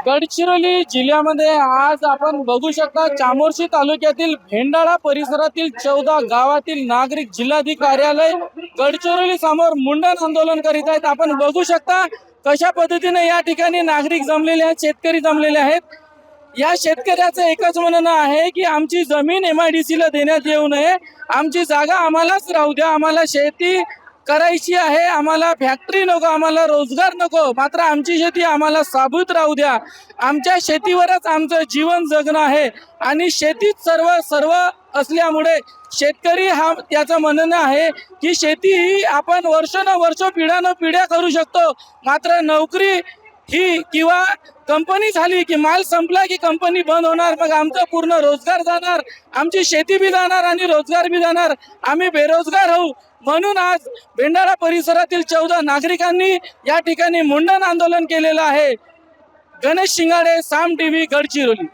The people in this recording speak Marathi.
गडचिरोली जिल्ह्यामध्ये आज आपण बघू शकता चामोर्शी तालुक्यातील भेंडाळा परिसरातील 14 गावातील नागरिक जिल्हाधिकारी कार्यालय गडचिरोली समोर मुंडन आंदोलन करीत आहेत। आपण बघू शकता कशा पद्धतीने या ठिकाणी नागरिक जमलेले आहेत, शेतकरी जमलेले आहेत। या शेतकऱ्याचं एकच म्हणणं आहे की आमची जमीन MIDC ला देण्यात येऊ नये, आमची जागा आम्हालाच राहू द्या, आम्हाला शेती करायची आहे, आम्हाला फॅक्टरी नको, आम्हाला रोजगार नको, मात्र आमची शेती आम्हाला साबूत राहू द्या। आमच्या शेतीवरच आमचं जीवन जगणं आहे आणि शेतीच सर्व असल्यामुळे शेतकरी हा त्याचं म्हणणं आहे की शेती ही आपण वर्षानुवर्ष पिढ्या करू शकतो, मात्र नोकरी ही किंवा कंपनी झाली की माल संपला की कंपनी बंद होणार, मग आमचा पूर्ण रोजगार जाणार, आमची शेती बी जाणार आणि रोजगार बी जाणार, आम्ही बेरोजगार होऊ। म्हणून आज भेंडाळा परिसरातील 14 नागरिकांनी या ठिकाणी मुंडन आंदोलन केलेलं आहे। गणेश शिंगाडे, साम TV, गडचिरोली।